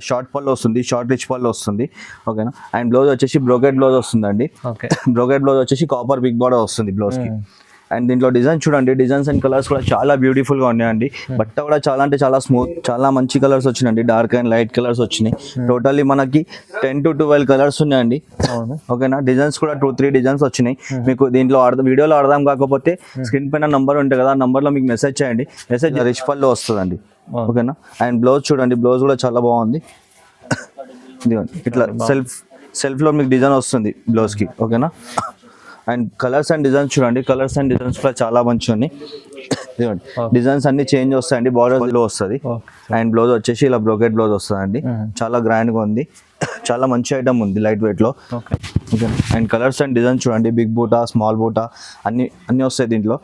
Short పళ్ళు వస్తుంది, short rich పళ్ళు వస్తుంది. ఓకేనా. అండ్ బ్లౌజ్ వచ్చేసి బ్రోకెట్ బ్లౌజ్ వస్తుందండి. బ్రోకెట్ బ్లౌజ్ వచ్చేసి కాపర్ బిగ్ బార్డర్ వస్తుంది బ్లౌజ్ కి. అండ్ దీంట్లో డిజైన్ చూడండి, డిజైన్స్ అండ్ కలర్స్ కూడా చాలా బ్యూటిఫుల్ గా ఉన్నాయండి. బట్ట కూడా చాలా అంటే చాలా స్మూత్, చాలా మంచి కలర్స్ వచ్చినాయండి. డార్క్ అండ్ లైట్ కలర్స్ వచ్చినాయి. టోటల్లీ మనకి 10 to 12 కలర్స్ ఉన్నాయండి. ఓకేనా. డిజైన్స్ కూడా 2-3 డిజైన్స్ వచ్చినాయి. మీకు దీంట్లో వీడియోలో అర్థం కాకపోతే స్క్రీన్ పైన నంబర్ ఉంటుంది కదా, ఆ నంబర్ లో మీకు మెసేజ్ చేయండి. మెసేజ్ రిచ్ పళ్ళు వస్తుందండి. ఓకేనా. అండ్ బ్లౌజ్ చూడండి, బ్లౌజ్ కూడా చాలా బాగుంది. ఇట్లా సెల్ఫ్ లో మీకు డిజైన్ వస్తుంది బ్లౌజ్ కి. ఓకేనా. అండ్ కలర్స్ అండ్ డిజైన్స్ చూడండి, కలర్స్ అండ్ డిజైన్స్ కూడా చాలా మంచిగా ఉన్నాయి. డిజైన్స్ అన్ని చేంజ్ వస్తాయండి, బార్డర్ లో వస్తుంది. అండ్ బ్లౌజ్ వచ్చేసి ఇలా బ్రోకెట్ బ్లౌజ్ వస్తుందండి. చాలా గ్రాండ్ గా ఉంది, చాలా మంచి ఐటమ్ ఉంది లైట్ వెయిట్ లో. అండ్ కలర్స్ అండ్ డిజైన్స్ చూడండి, బిగ్ బూటా, స్మాల్ బూటా అన్ని వస్తాయి దీంట్లో.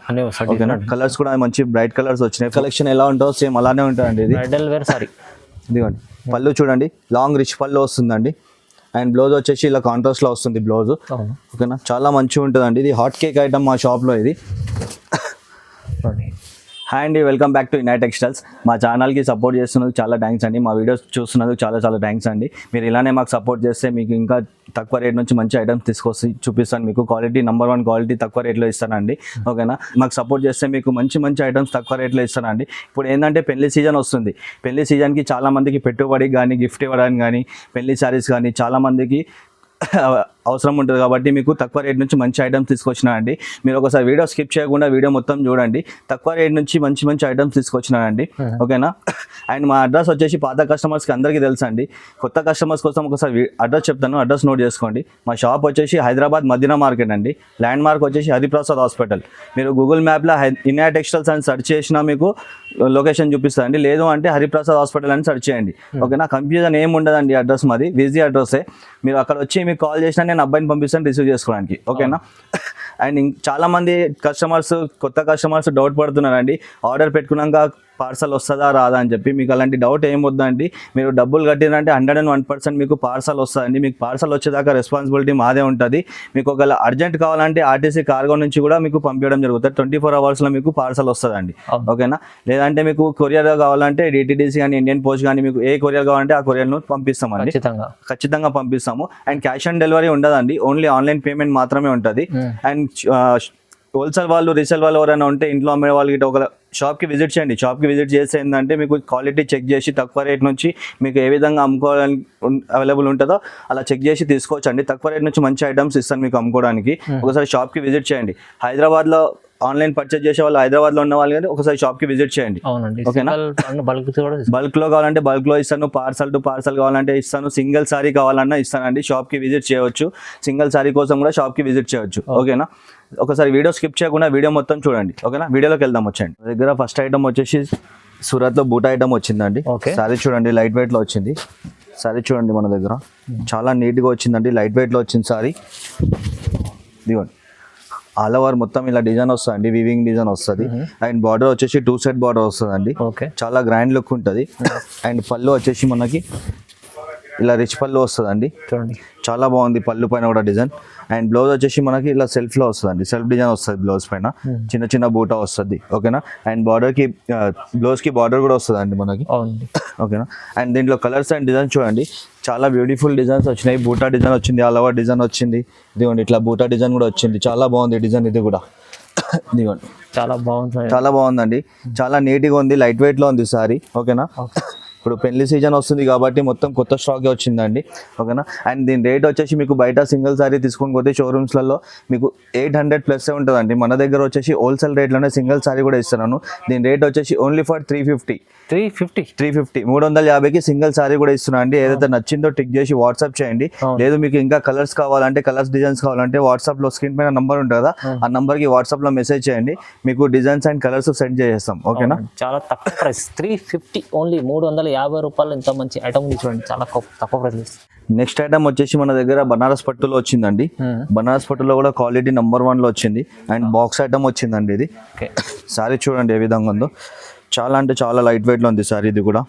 ఓకేనా. కలర్స్ కూడా మంచి బ్రైట్ కలర్స్ వచ్చినాయి. కలెక్షన్ ఎలా ఉంటుందో సేమ్ అలానే ఉంటుందండి. ఇదిగోండి పళ్ళు చూడండి, లాంగ్ రిచ్ పళ్ళు వస్తుందండి. అండ్ బ్లౌజ్ వచ్చేసి ఇలా కాంట్రాస్ట్ లో వస్తుంది బ్లౌజ్. ఓకేనా. చాలా మంచిగా ఉంటుందండి. ఇది హాట్ కేక్ ఐటమ్ మా షాప్ లో. ఇది హాయ్ అండి, వెల్కమ్ బ్యాక్ టు ఇనైట్ టెక్స్టైల్స్. మా ఛానల్కి సపోర్ట్ చేస్తున్నందుకు చాలా థ్యాంక్స్ అండి. మా వీడియోస్ చూస్తున్నందుకు చాలా థ్యాంక్స్ అండి. మీరు ఇలానే మాకు సపోర్ట్ చేస్తే మీకు ఇంకా తక్కువ రేట్ నుంచి మంచి ఐటమ్స్ తీసుకొచ్చి చూపిస్తాను. మీకు క్వాలిటీ నెంబర్ 1 క్వాలిటీ తక్కువ రేట్లో ఇస్తానండి. ఓకేనా. మాకు సపోర్ట్ చేస్తే మీకు మంచి ఐటమ్స్ తక్కువ రేట్లో ఇస్తానండి. ఇప్పుడు ఏంటంటే పెళ్లి సీజన్ వస్తుంది. పెళ్లి సీజన్కి చాలా మందికి పెట్టుబడికి కానీ, గిఫ్ట్ ఇవ్వడానికి కానీ, పెళ్లి శారీస్ కానీ చాలా మందికి అవసరం ఉంటుంది. కాబట్టి మీకు తక్కువ రేట్ నుంచి మంచి ఐటమ్స్ తీసుకొచ్చినానండి. మీరు ఒకసారి వీడియో స్కిప్ చేయకుండా వీడియో మొత్తం చూడండి. తక్కువ రేట్ నుంచి మంచి ఐటమ్స్ తీసుకొచ్చినానండి. ఓకేనా. అండ్ మా అడ్రస్ వచ్చేసి పాత కస్టమర్స్కి అందరికీ తెలుసు అండి. కొత్త కస్టమర్స్ కోసం ఒకసారి అడ్రస్ చెప్తాను, అడ్రస్ నోట్ చేసుకోండి. మా షాప్ వచ్చేసి హైదరాబాద్ మదీనా మార్కెట్ అండి. ల్యాండ్ మార్క్ వచ్చేసి హరిప్రసాద్ హాస్పిటల్. మీరు గూగుల్ మ్యాప్లో ఇనైట్ టెక్స్టైల్స్ అని సెర్చ్ చేసినా మీకు లొకేషన్ చూపిస్తుందండి. లేదు అంటే హరిప్రసాద్ హాస్పిటల్ అని సెర్చ్ చేయండి. ఓకేనా. కన్ఫ్యూజన్ ఏమి ఉండదండి. అడ్రస్ మాది విజీ అడ్రస్సే. మీరు అక్కడ వచ్చి మీకు కాల్ చేసినా నేను అబ్బాయిని పంపిస్తాను రిసీవ్ చేసుకోవడానికి. ఓకేనా. అండ్ చాలా మంది కస్టమర్స్, కొత్త కస్టమర్స్ డౌట్ పడుతున్నారండి, ఆర్డర్ పెట్టుకున్నాక పార్సల్ వస్తుందా రాదా అని చెప్పి. మీకు అలాంటి డౌట్ ఏం వద్దండి. మీరు డబ్బులు కట్టినంటే 101% మీకు పార్సల్ వస్తుందండి. మీకు పార్సల్ వచ్చేదాకా రెస్పాన్సిబిలిటీ మాదే ఉంటుంది. మీకు ఒకవేళ అర్జెంట్ కావాలంటే ఆర్టీసీ కార్గో నుంచి కూడా మీకు పంపించడం జరుగుతుంది. 24 అవర్స్లో మీకు పార్సల్ వస్తుందండి. ఓకేనా. లేదంటే మీకు కొరియర్ కావాలంటే డిటిడిసి కానీ, ఇండియన్ పోస్ట్ కానీ, మీకు ఏ కొరియర్ కావాలంటే ఆ కొరియర్ను పంపిస్తామండి. ఖచ్చితంగా పంపిస్తాము. అండ్ క్యాష్ ఆన్ డెలివరీ ఉండదండి, ఓన్లీ ఆన్లైన్ పేమెంట్ మాత్రమే ఉంటుంది. అండ్ హోల్సేల్ వాళ్ళు, రీసేల్ వాళ్ళు ఎవరైనా ఉంటే ఇంట్లో అమ్మే వాళ్ళకి ఒక షాప్కి విజిట్ చేయండి. షాప్కి విజిట్ చేస్తే ఏంటంటే మీకు క్వాలిటీ చెక్ చేసి తక్కువ రేట్ నుంచి మీకు ఏ విధంగా అమ్ముకోవడానికి అవైలబుల్ ఉంటుందో అలా చెక్ చేసి తీసుకోవచ్చండి. తక్కువ రేట్ నుంచి మంచి ఐటమ్స్ ఇస్తాను మీకు అమ్ముకోవడానికి. ఒకసారి షాప్కి విజిట్ చేయండి. హైదరాబాద్లో ఆన్లైన్ పర్చేజ్ చేసే వాళ్ళు, హైదరాబాద్లో ఉన్న వాళ్ళు కానీ ఒకసారి షాప్కి విజిట్ చేయండి. ఓకేనా. బల్క్లో కావాలంటే బల్క్లో ఇస్తాను, పార్సల్ టు పార్సల్ కావాలంటే ఇస్తాను, సింగిల్ సారీ కావాలన్నా ఇస్తానండి. షాప్కి విజిట్ చేయవచ్చు. సింగిల్ సారీ కోసం కూడా షాప్కి విజిట్ చేయవచ్చు. ఓకేనా. ఒకసారి వీడియో స్కిప్ చేయకుండా వీడియో మొత్తం చూడండి. ఓకేనా. వీడియోలోకి వెళ్దాం. వచ్చండి. మా దగ్గర ఫస్ట్ ఐటమ్ వచ్చేసి సూరత్లో బూటా ఐటమ్ వచ్చిందండి. సారీ చూడండి, లైట్ వెయిట్లో వచ్చింది. సారీ చూడండి, మన దగ్గర చాలా నీట్గా వచ్చిందండి. లైట్ వెయిట్లో వచ్చింది సారీ. ఇదిగోండి, ఆల్ ఓవర్ మొత్తం ఇలా డిజైన్ వస్తుంది, వీవింగ్ డిజైన్ వస్తుంది. అండ్ బార్డర్ వచ్చేసి 2 సెట్ బార్డర్ వస్తుందండి. చాలా గ్రాండ్ లుక్ ఉంటుంది. అండ్ పళ్ళు వచ్చేసి మనకి ఇలా రిచ్ పళ్ళు వస్తుందండి. చాలా బాగుంది పళ్ళు పైన కూడా డిజైన్. అండ్ బ్లౌజ్ వచ్చేసి మనకి ఇలా సెల్ఫ్లో వస్తుందండి, సెల్ఫ్ డిజైన్ వస్తుంది బ్లౌజ్ పైన. చిన్న బూటా వస్తుంది. ఓకేనా. అండ్ బార్డర్కి, బ్లౌజ్కి బార్డర్ కూడా వస్తుందండి మనకి. ఓకేనా. అండ్ దీంట్లో కలర్స్ అండ్ డిజైన్ చూడండి, చాలా బ్యూటిఫుల్ డిజైన్స్ వచ్చినాయి. బూటా డిజైన్ వచ్చింది, ఆల్ ఓవర్ డిజైన్ వచ్చింది. ఇదిగోండి ఇట్లా బూటా డిజైన్ కూడా వచ్చింది. చాలా బాగుంది డిజైన్ ఇది కూడా. ఇదిగోండి చాలా బాగుందండి. చాలా నీట్గా ఉంది, లైట్ వెయిట్లో ఉంది సారీ. ఓకేనా. ఇప్పుడు పెళ్లి సీజన్ వస్తుంది కాబట్టి మొత్తం కొత్త స్టాక్ వచ్చిందండి. ఓకేనా. అండ్ దీని రేట్ వచ్చేసి మీకు బయట సింగిల్ సారీ తీసుకొని పోతే షోరూమ్స్లలో మీకు 800+ ఉంటుందండి. మన దగ్గర వచ్చేసి హోల్సేల్ రేట్లోనే సింగిల్ సారీ కూడా ఇస్తున్నాను. దీని రేట్ వచ్చేసి ఓన్లీ ఫర్ 350. 350కి సింగిల్ సారీ కూడా ఇస్తున్నా అండి. ఏదైతే నచ్చిందో టిక్ చేసి వాట్సాప్ చేయండి. లేదు మీకు ఇంకా కలర్స్ కావాలంటే, కలర్స్ డిజైన్స్ కావాలంటే వాట్సాప్ లో స్క్రీన్ పైన నంబర్ ఉంటుంది కదా, ఆ నంబర్ కి వాట్సాప్ లో మెసేజ్ చేయండి. మీకు డిజైన్స్ అండ్ కలర్స్ సెండ్ చేసేస్తాం. ఓకేనా. చాలా తక్కువ ప్రైస్, 350 ఓన్లీ. 350 రూపాయలు. ఇంత మంచి ఐటమ్ చూడండి, చాలా తక్కువ ప్రైస్. నెక్స్ట్ ఐటమ్ వచ్చేసి మన దగ్గర బనారస్ పట్టులో వచ్చిందండి. బనారస్ పట్టులో కూడా క్వాలిటీ నెంబర్ 1 లో వచ్చింది. అండ్ బాక్స్ ఐటమ్ వచ్చిందండి. ఇది సారీ చూడండి ఏ విధంగా ఉందో. చాలా అంటే చాలా లైట్ వెయిట్ లో ఉంది సారీ. ఇది కూడా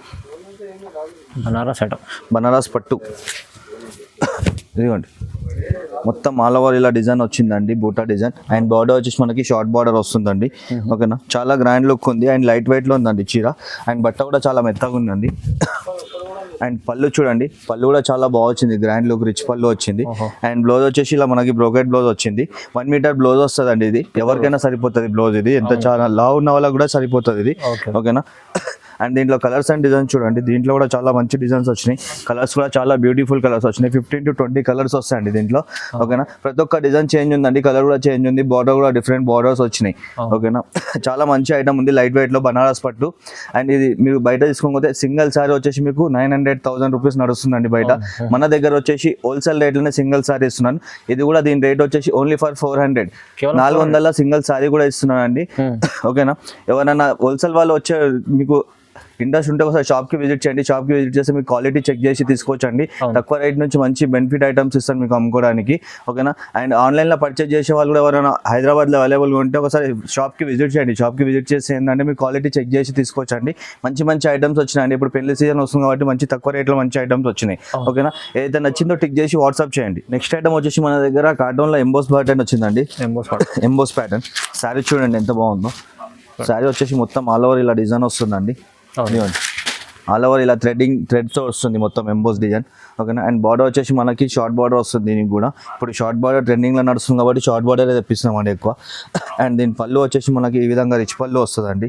బనారస్ ఐటమ్, బనారస్ పట్టు. ఇదిగోండి మొత్తం ఆల్ ఓవర్ ఇలా డిజైన్ వచ్చిందండి, బూటా డిజైన్. అండ్ బార్డర్ వచ్చేసి మనకి షార్ట్ బార్డర్ వస్తుందండి. ఓకేనా. చాలా గ్రాండ్ లుక్ ఉంది. అండ్ లైట్ వెయిట్ లో ఉందండి చీర. అండ్ బట్ట కూడా చాలా మెత్తగా ఉందండి. అండ్ పళ్ళు చూడండి, పళ్ళు కూడా చాలా బాగా వచ్చింది, గ్రాండ్ లుక్ రిచ్ పళ్ళు వచ్చింది. అండ్ బ్లౌజ్ వచ్చేసి ఇలా మనకి బ్రోకెట్ బ్లౌజ్ వచ్చింది. 1 మీటర్ బ్లౌజ్ వస్తుంది అండి. ఇది ఎవరికైనా సరిపోతుంది బ్లౌజ్. ఇది ఎంత చాలా లావు ఉన్న వాళ్ళకి కూడా సరిపోతుంది ఇది. ఓకేనా. అండ్ దీంట్లో కలర్స్ అండ్ డిజైన్స్ చూడండి, దీంట్లో కూడా చాలా మంచి డిజైన్స్ వచ్చినాయి. కలర్స్ కూడా చాలా బ్యూటిఫుల్ కలర్స్ వచ్చినాయి. 15 to 20 కలర్స్ వస్తాయండి దీంట్లో. ఓకేనా. ప్రతి ఒక్క డిజైన్ చేంజ్ ఉందండి, కలర్ కూడా చేంజ్ ఉంది, బార్డర్ కూడా డిఫరెంట్ బార్డర్స్ వచ్చినాయి. ఓకేనా. చాలా మంచి ఐటమ్ ఉంది, లైట్ వెయిట్ లో బనారస్ పట్టు. అండ్ ఇది మీరు బయట తీసుకోకపోతే సింగిల్ సారీ వచ్చేసి మీకు 900,000 రూపీస్ నడుస్తుందండి బయట. మన దగ్గర వచ్చేసి హోల్సేల్ రేట్ లోనే సింగిల్ సారీ ఇస్తున్నాను. ఇది కూడా దీని రేట్ వచ్చేసి ఓన్లీ ఫర్ 400, 400 సింగిల్ సారీ కూడా ఇస్తున్నాను అండి. ఓకేనా. ఎవరైనా హోల్సేల్ వాళ్ళు వచ్చే మీకు ఇంట్రెస్ట్ ఉంటే ఒకసారి షాప్కి విజిట్ చేయండి. షాప్కి విజిట్ చేస్తే మీకు క్వాలిటీ చెక్ చేసి తీసుకోవచ్చండి. తక్కువ రేట్ నుంచి మంచి బెనిఫిట్ ఐటమ్స్ ఇస్తాను మీకు అమ్ముకోవడానికి. ఓకేనా. అండ్ ఆన్లైన్లో పర్చేజ్ చేసే వాళ్ళు కూడా ఎవరైనా హైదరాబాద్లో అవైలబుల్గా ఉంటే ఒకసారి షాప్కి విజిట్ చేయండి. షాప్కి విజిట్ చేసి ఏంటంటే మీకు క్వాలిటీ చెక్ చేసి తీసుకోవచ్చండి. మంచి మంచి ఐటమ్స్ వచ్చినాయండి. ఇప్పుడు పెళ్లి సీజన్ వస్తుంది కాబట్టి మంచి తక్కువ రేట్లో మంచి ఐటమ్స్ వచ్చినాయి. ఓకేనా. ఏదైతే నచ్చిందో టిక్ చేసి వాట్సాప్ చేయండి. నెక్స్ట్ ఐటమ్ వచ్చేసి మన దగ్గర కార్టూన్లో ఎంబోస్ ప్యాటర్న్ వచ్చిందండి. ఎంబోస్ ప్యాటర్న్ శారీ చూడండి ఎంత బాగుందో. శారీ వచ్చేసి మొత్తం ఆల్ ఓవర్ ఇలా డిజైన్ వస్తుందండి. ఆల్ ఓవర్ ఇలా థ్రెడ్తో వస్తుంది మొత్తం ఎంబోస్ డిజైన్. ఓకేనా. అండ్ బార్డర్ వచ్చేసి మనకి షార్ట్ బార్డర్ వస్తుంది దీనికి కూడా. ఇప్పుడు షార్ట్ బార్డర్ ట్రెండింగ్లో నడుస్తుంది కాబట్టి షార్ట్ బార్డర్ తెప్పిస్తున్నామండి ఎక్కువ. అండ్ దీని పళ్ళు వచ్చేసి మనకి ఈ విధంగా రిచ్ పళ్ళు వస్తుందండి.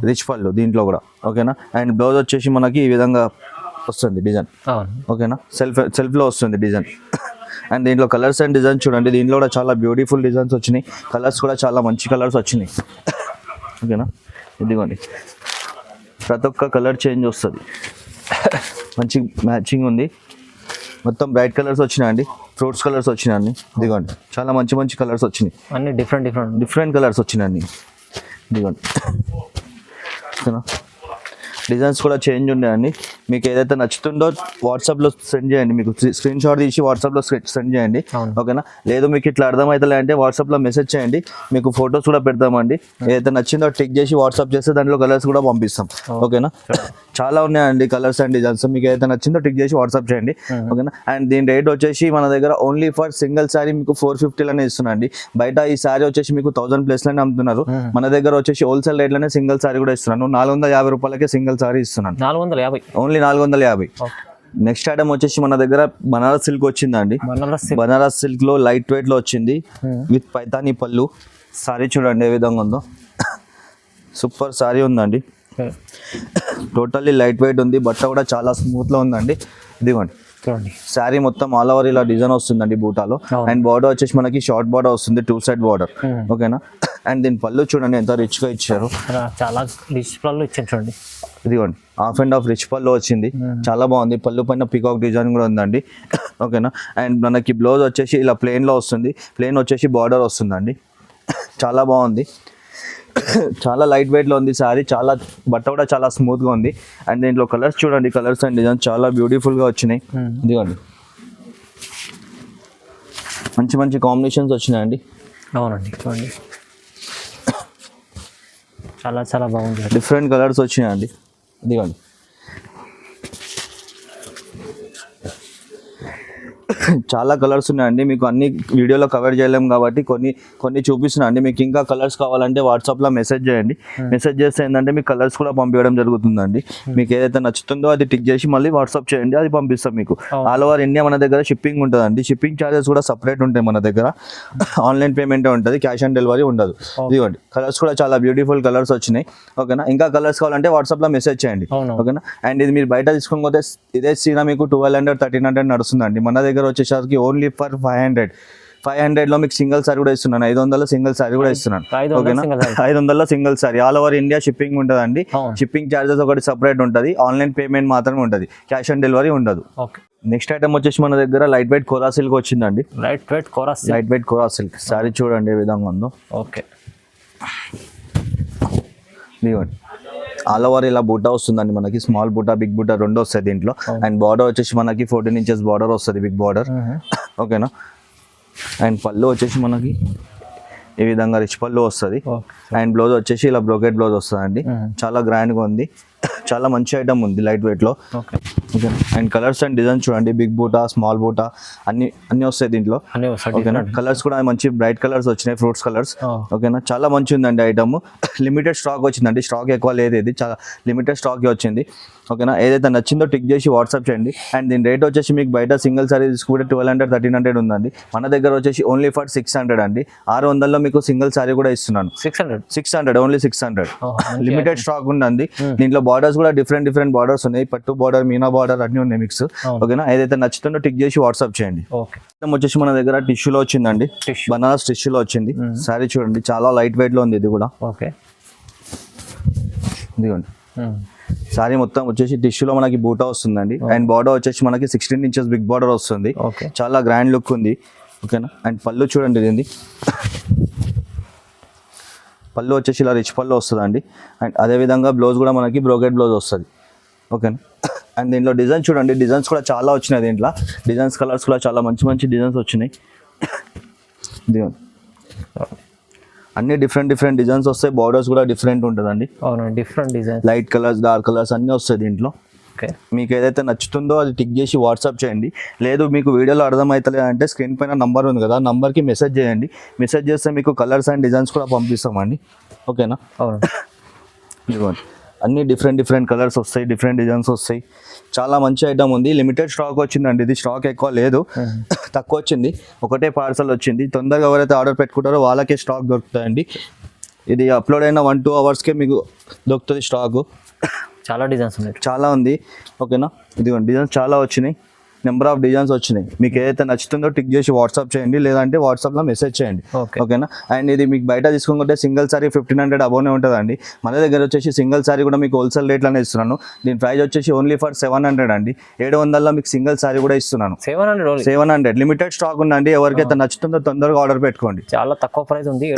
రిచ్ పళ్ళు దీంట్లో కూడా. ఓకేనా. అండ్ బ్లౌజ్ వచ్చేసి మనకి ఈ విధంగా వస్తుంది డిజైన్. ఓకేనా. సెల్ఫ్లో వస్తుంది డిజైన్. అండ్ దీంట్లో కలర్స్ అండ్ డిజైన్స్ చూడండి, దీంట్లో కూడా చాలా బ్యూటిఫుల్ డిజైన్స్ వచ్చినాయి. కలర్స్ కూడా చాలా మంచి కలర్స్ వచ్చినాయి. ఓకేనా. ఇదిగోండి ప్రతి ఒక్క కలర్ చేంజ్ వస్తుంది, మంచి మ్యాచింగ్ ఉంది. మొత్తం బ్రైట్ కలర్స్ వచ్చినాయండి, ఫ్రూట్స్ కలర్స్ వచ్చినాయండి. ఇదిగోండి చాలా మంచి మంచి కలర్స్ వచ్చినాయి, అన్ని డిఫరెంట్ కలర్స్ వచ్చినాయండి. ఇదిగోండి ఓకేనా. డిజైన్స్ కూడా చేంజ్ ఉన్నాయండి. మీకు ఏదైతే నచ్చుతుందో వాట్సాప్లో సెండ్ చేయండి. మీకు స్క్రీన్ షాట్ తీసి వాట్సాప్లో సెండ్ చేయండి. ఓకేనా. లేదు మీకు ఇట్లా అర్థమవుతలే అంటే వాట్సాప్లో మెసేజ్ చేయండి, మీకు ఫొటోస్ కూడా పెడతామండి. ఏదైతే నచ్చిందో టిక్ చేసి వాట్సాప్ చేస్తే దాంట్లో కలర్స్ కూడా పంపిస్తాం. ఓకేనా. చాలా ఉన్నాయండి కలర్స్ అండ్ డిజైన్స్. మీకు ఏదైతే నచ్చిందో టిక్ చేసి వాట్సాప్ చేయండి. ఓకేనా. అండ్ దీని రేట్ వచ్చేసి మన దగ్గర ఓన్లీ ఫర్ సింగిల్ శారీ మీకు 450లోనే ఇస్తున్నాండి. బయట ఈ శారీ వచ్చేసి మీకు 1000+ అమ్ముతున్నారు. మన దగ్గర వచ్చేసి హోల్సేల్ రేట్లోనే సింగిల్ శారీ కూడా ఇస్తున్నాను. 450 రూపాయలకే సింగిల్ సారీ ఇస్తున్నాను. 450 ఓన్లీ 450. నెక్స్ట్ ఐటమ్ వచ్చేసి మన దగ్గర బనారస్ సిల్క్ వచ్చిందండి. బనారస్ సిల్క్ లో లైట్ వెయిట్ లో వచ్చింది విత్ పైతానీ పళ్ళు. సారీ చూడండి ఏ విధంగా ఉందో, సూపర్ సారీ ఉందండి. టోటల్లీ లైట్ వెయిట్ ఉంది, బట్ట కూడా చాలా స్మూత్ లో ఉందండి. ఇదిగోండి శారీ మొత్తం ఆల్ ఓవర్ ఇలా డిజైన్ వస్తుందండి బూటాలో. అండ్ బార్డర్ వచ్చేసి మనకి షార్ట్ బార్డర్ వస్తుంది, 2 సైడ్ బార్డర్. ఓకేనా. అండ్ దీని పళ్ళు చూడండి ఎంత రిచ్ గా ఇచ్చారు, చాలా రిచ్ పళ్ళు ఇచ్చారు చూడండి. ఇదిగోండి హాఫ్ అండ్ హాఫ్ రిచ్ పళ్ళు వచ్చింది, చాలా బాగుంది. పళ్ళు పైన పికాక్ డిజైన్ కూడా ఉందండి. ఓకేనా. అండ్ మనకి బ్లౌజ్ వచ్చేసి ఇలా ప్లెయిన్ లో వస్తుంది, ప్లెయిన్ వచ్చేసి బార్డర్ వస్తుందండి. చాలా బాగుంది, చాలా లైట్ వెయిట్ లో ఉంది సారీ. చాలా బట్ట కూడా చాలా స్మూత్ గా ఉంది. అండ్ దీంట్లో కలర్స్ చూడండి, కలర్స్ అండ్ డిజైన్ చాలా బ్యూటిఫుల్ గా వచ్చినాయి. ఇదిగోండి మంచి మంచి కాంబినేషన్స్ వచ్చినాయండి. అవునండి చూడండి చాలా బాగుంది, డిఫరెంట్ కలర్స్ వచ్చినాయండి. ఇదిగోండి చాలా కలర్స్ ఉన్నాయండి. మీకు అన్ని వీడియోలో కవర్ చేయలేము కాబట్టి కొన్ని చూపిస్తున్నా అండి. మీకు ఇంకా కలర్స్ కావాలంటే వాట్సాప్లో మెసేజ్ చేయండి. మెసేజ్ చేస్తే ఏంటంటే మీకు కలర్స్ కూడా పంపించడం జరుగుతుందండి. మీకు ఏదైతే నచ్చుతుందో అది టిక్ చేసి మళ్ళీ వాట్సాప్ చేయండి, అది పంపిస్తాం మీకు. ఆల్ ఓవర్ ఇండియా మన దగ్గర షిప్పింగ్ ఉంటుందండి. షిప్పింగ్ ఛార్జెస్ కూడా సపరేట్ ఉంటాయి మన దగ్గర. ఆన్లైన్ పేమెంటే ఉంటుంది, క్యాష్ ఆన్ డెలివరీ ఉండదు. ఇదిగోండి కలర్స్ కూడా చాలా బ్యూటిఫుల్ కలర్స్ వచ్చినాయి. ఓకేనా. ఇంకా కలర్స్ కావాలంటే వాట్సాప్లో మెసేజ్ చేయండి. ఓకేనా. అండ్ ఇది మీరు బయట తీసుకోకపోతే ఇదే సీనా మీకు 1200, 1300 నడుస్తుందండి. మన దగ్గర వచ్చేసరికి ఓన్లీ ఫర్ 500లో మీకు సింగిల్ సారీ కూడా ఇస్తున్నాను. 500 సింగిల్ సారీ కూడా ఇస్తున్నాను. ఓకేనా. 500 single sorry all over India shipping ఉంటుందండి. షిప్పింగ్ ఛార్జెస్ ఒకటి సపరేట్ ఉంటుంది, ఆన్లైన్ పేమెంట్ మాత్రమే ఉంటుంది, క్యాష్ ఆన్ డెలివరీ ఉండదు. నెక్స్ట్ ఐటమ్ వచ్చేసి మన దగ్గర లైట్ వెయిట్ కోరా సిల్క్ వచ్చిందండి. లైట్ వెయిట్ కోరా సిల్క్ సారీ చూడండి ఏ విధంగా ఉందో. ఓకే ఇదిగోండి ఆల్ ఓవర్ ఇలా బూటా వస్తుందండి మనకి. స్మాల్ బూటా, బిగ్ బూటా రెండు వస్తాయి దీంట్లో. అండ్ బార్డర్ వచ్చేసి మనకి 14 ఇంచెస్ బార్డర్ వస్తుంది, బిగ్ బార్డర్. ఓకేనా. అండ్ పళ్ళు వచ్చేసి మనకి ఈ విధంగా రిచ్ పళ్ళు వస్తుంది. అండ్ బ్లౌజ్ వచ్చేసి ఇలా బ్రోకెట్ బ్లౌజ్ వస్తుందండి. చాలా గ్రాండ్గా ఉంది. చాలా మంచి ఐటమ్ ఉంది లైట్ వెయిట్లో. Okay okay and colours and designs చూడండి, బిగ్ బూటా, స్మాల్ బూటా అన్ని వస్తాయి దీంట్లో. అన్నీ వస్తాయి. ఓకేనా, కలర్స్ కూడా మంచి బ్రైట్ కలర్స్ వచ్చినాయి, ఫ్రూట్స్ కలర్స్. Oh. ఓకేనా, చాలా మంచి ఉందండి ఐటమ్. లిమిటెడ్ స్టాక్ వచ్చిందండి, స్టాక్ ఎక్కువ లేదు, ఇది చాలా లిమిటెడ్ స్టాక్ వచ్చింది. ఓకేనా, ఏదైతే నచ్చిందో టిక్ చేసి వాట్సాప్ చేయండి. అండ్ దీని రేట్ వచ్చేసి మీకు బయట సింగిల్ సారీ తీసుకుంటే 1200 1300 ఉందండి. మన దగ్గర వచ్చేసి ఓన్లీ ఫర్ 600 అండి. 600లో మీకు సింగిల్ సారీ కూడా ఇస్తున్నాను. 600 ఓన్లీ 600. లిమిటెడ్ స్టాక్ ఉందండి. దీంట్లో బార్డర్స్ కూడా డిఫరెంట్ బార్డర్స్ ఉన్నాయి, పట్టు బార్డర్, మీనా బార్డర్ అన్ని ఉన్నాయి మిక్స్. ఓకేనా, ఏదైతే నచ్చుతుందో టిక్ చేసి వాట్సాప్ చేయండి. ఓకే వచ్చేసి మన దగ్గర టిష్యూలో వచ్చిందండి, బనారస్ టిష్యూలో వచ్చింది. సారీ చూడండి, చాలా లైట్ వెయిట్ లో ఉంది ఇది కూడా. ఓకే ఇదిగోండి, సారీ మొత్తం వచ్చేసి టిష్యూలో మనకి బూటా వస్తుందండి. అండ్ బార్డర్ వచ్చేసి మనకి 16 ఇంచెస్ బిగ్ బార్డర్ వస్తుంది. చాలా గ్రాండ్ లుక్ ఉంది. ఓకేనా, అండ్ పళ్ళు చూడండి, ఇది పళ్ళు వచ్చేసి ఇలా రిచ్ పళ్ళు వస్తుందండి. అండ్ అదేవిధంగా బ్లౌజ్ కూడా మనకి బ్రోకెట్ బ్లౌజ్ వస్తుంది. ఓకేనా, అండ్ దీంట్లో డిజైన్ చూడండి, డిజైన్స్ కూడా చాలా వచ్చినాయి దీంట్లో. డిజైన్స్ కలర్స్ కూడా చాలా మంచి డిజైన్స్ వచ్చినాయి. ఇదిగోండి, అన్ని డిఫరెంట్ డిజైన్స్ వస్తాయి, బార్డర్స్ కూడా డిఫరెంట్ ఉంటుందండి. Different design, light colours, dark colours అన్నీ వస్తాయి దీంట్లో. మీకు ఏదైతే నచ్చుతుందో అది టిక్ చేసి వాట్సాప్ చేయండి. లేదు మీకు వీడియోలో అర్థమవుతలేదు అంటే స్క్రీన్ పైన నంబర్ ఉంది కదా, నంబర్కి మెసేజ్ చేయండి. మెసేజ్ చేస్తే మీకు కలర్స్ అండ్ డిజైన్స్ కూడా పంపిస్తామండి. ఓకేనా, ఇదిగోండి, అన్ని డిఫరెంట్ కలర్స్ వస్తాయి, డిఫరెంట్ డిజైన్స్ వస్తాయి. చాలా మంచి ఐటమ్ ఉంది. లిమిటెడ్ స్టాక్ వచ్చిందండి, ఇది స్టాక్ ఎక్కువ లేదు, తక్కువ వచ్చింది. ఒకటే పార్సల్ వచ్చింది. తొందరగా ఎవరైతే ఆర్డర్ పెట్టుకుంటారో వాళ్ళకే స్టాక్ దొరుకుతాయండి. ఇది అప్లోడ్ అయిన 1-2 అవర్స్కే మీకు దొరుకుతుంది స్టాకు. చాలా డిజైన్స్ ఉన్నాయి, చాలా ఉంది. ఓకేనా, ఇదిగోండి, డిజైన్స్ చాలా వచ్చినాయి, నెంబర్ ఆఫ్ డిజైన్స్ వచ్చినాయి. మీకు ఏదైతే నచ్చుతుందో టిక్ చేసి వాట్సాప్ చేయండి, లేదంటే వాట్సాప్లో మెసేజ్ చేయండి. ఓకేనా, అండ్ ఇది మీకు బయట తీసుకుంటే సింగిల్ సారీ 1500 అబోనే ఉంటుందండి. మన దగ్గర వచ్చేసి సింగిల్ సారీ కూడా మీకు హోల్సేల్ రేట్లోనే ఇస్తున్నాను. దీని ప్రైస్ వచ్చేసి ఓన్లీ ఫర్ 700 అండి. 700లో మీకు సింగిల్ సారీ కూడా ఇస్తున్నాను. 700 లిమిటెడ్ స్టాక్ ఉందండి. ఎవరికైతే నచ్చుతుందో తొందరగా ఆర్డర్ పెట్టుకోండి. చాలా తక్కువ ప్రైస్ ఉంది,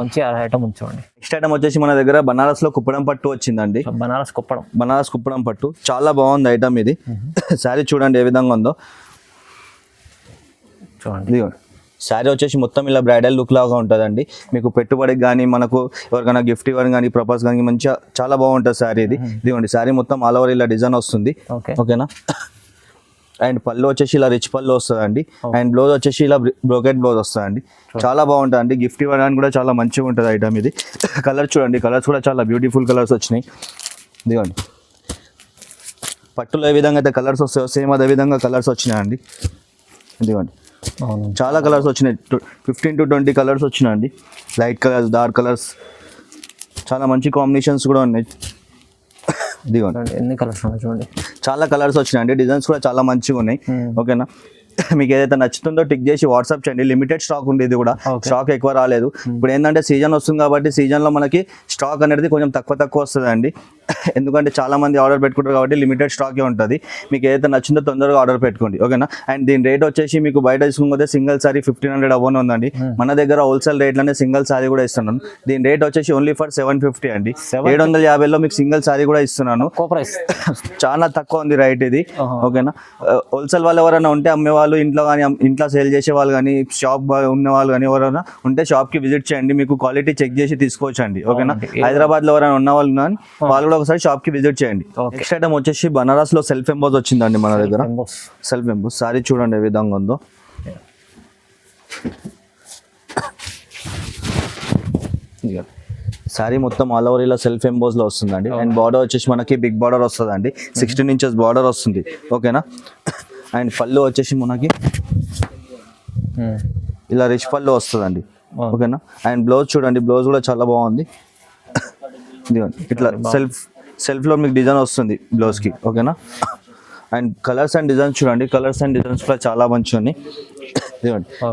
మంచి ఐటమ్ ఉంచండి. నెక్స్ట్ ఐటమ్ వచ్చేసి మన దగ్గర బనారస్లో కుప్పడం పట్టు వచ్చిందండి. బనారస్ కుప్పడం పట్టు చాలా బాగుంది ఐటమ్ ఇది. సారీ చూడండి ఏ విధంగా ఉందో చూడండి. శారీ వచ్చేసి మొత్తం ఇలా బ్రైడల్ లుక్ లాగా ఉంటుందండి. మీకు పెట్టుబడికి కానీ మనకు ఎవరికైనా గిఫ్ట్ ఇవ్వడం కానీ ప్రపోజ్ కానీ మంచిగా చాలా బాగుంటుంది శారీ ఇది. ఇదిగోండి, శారీ మొత్తం ఆల్ ఓవర్ ఇలా డిజైన్ వస్తుంది. ఓకేనా, అండ్ పళ్ళు వచ్చేసి ఇలా రిచ్ పళ్ళు వస్తుందండి. అండ్ బ్లౌజ్ వచ్చేసి ఇలా బ్రోకెట్ బ్లౌజ్ వస్తుందండి. చాలా బాగుంటుంది అండి, గిఫ్ట్ ఇవ్వడానికి కూడా చాలా మంచిగా ఉంటుంది ఐటమ్ ఇది. కలర్ చూడండి, కలర్స్ కూడా చాలా బ్యూటిఫుల్ కలర్స్ వచ్చినాయి. ఇదిగోండి, పట్టులో ఏ విధంగా అయితే కలర్స్ వస్తాయో సేమ్ అదే విధంగా కలర్స్ వచ్చినాయండి. ఇదిగోండి, చాలా కలర్స్ వచ్చినాయి, 15 to 20 కలర్స్ వచ్చినాయండి. లైట్ కలర్స్, డార్క్ కలర్స్, చాలా మంచి కాంబినేషన్స్ కూడా ఉన్నాయి. ఇదిగోండి, ఎన్ని కలర్స్ ఉన్నాయి చూడండి, చాలా కలర్స్ వచ్చినాయండి. డిజైన్స్ కూడా చాలా మంచిగా ఉన్నాయి. ఓకేనా, మీకు ఏదైతే నచ్చుతుందో టిక్ చేసి వాట్సాప్ చేయండి. లిమిటెడ్ స్టాక్ ఉంది, ఇది కూడా స్టాక్ ఎక్కువ రాలేదు. ఇప్పుడు ఏంటంటే సీజన్ వస్తుంది కాబట్టి సీజన్లో మనకి స్టాక్ అనేది కొంచెం తక్కువ వస్తుందండి. ఎందుకంటే చాలా మంది ఆర్డర్ పెట్టుకుంటారు కాబట్టి లిమిటెడ్ స్టాకే ఉంటుంది. మీకు ఏదైతే నచ్చిందో తొందరగా ఆర్డర్ పెట్టుకోండి. ఓకేనా, అండ్ దీని రేట్ వచ్చేసి మీకు బయట తీసుకుంటే సింగిల్ సారీ 1500 అవ్వని ఉందండి. మన దగ్గర హోల్సేల్ రేట్లోనే సింగిల్ సారీ కూడా ఇస్తున్నాను. దీని రేట్ వచ్చేసి ఓన్లీ ఫర్ 750 అండి. 750లో మీకు సింగిల్ సారీ కూడా ఇస్తున్నాను. చాలా తక్కువ ఉంది రైట్ ఇది. ఓకేనా, హోల్సేల్ వాళ్ళు ఎవరైనా ఉంటే అమ్మేవాళ్ళు ఇంట్లో కానీ ఇంట్లో సేల్ చేసే వాళ్ళు కానీ షాప్ ఉన్న వాళ్ళు కానీ ఎవరైనా ఉంటే షాప్కి విజిట్ చేయండి, మీకు క్వాలిటీ చెక్ చేసి తీసుకోవచ్చండి. ఓకేనా, హైదరాబాద్లో ఎవరైనా ఉన్న వాళ్ళు కానీ వాళ్ళు కూడా ఒకసారి షాప్కి విజిట్ చేయండి. నెక్స్ట్ ఐటమ్ వచ్చేసి బనారస్లో సెల్ఫ్ ఎంబోస్ వచ్చిందండి మన దగ్గర. సెల్ఫ్ ఎంబోస్ సారీ చూడండి ఏ విధంగా ఉందో. సారీ మొత్తం ఆల్ ఓవర్ ఇలా సెల్ఫ్ ఎంబోస్లో వస్తుందండి. అండ్ బార్డర్ వచ్చేసి మనకి బిగ్ బార్డర్ వస్తుందండి, 16 ఇంచెస్ బార్డర్ వస్తుంది. ఓకేనా, అండ్ పళ్ళు వచ్చేసి మనకి ఇలా రిచ్ పళ్ళు వస్తుందండి. ఓకేనా, అండ్ బ్లౌజ్ చూడండి, బ్లౌజ్ కూడా చాలా బాగుంది. ఇట్లా సెల్ఫ్లో మీకు డిజైన్ వస్తుంది బ్లౌజ్కి. ఓకేనా, అండ్ కలర్స్ అండ్ డిజైన్స్ చూడండి, కలర్స్ అండ్ డిజైన్స్ కూడా చాలా మంచిగా ఉన్నాయి.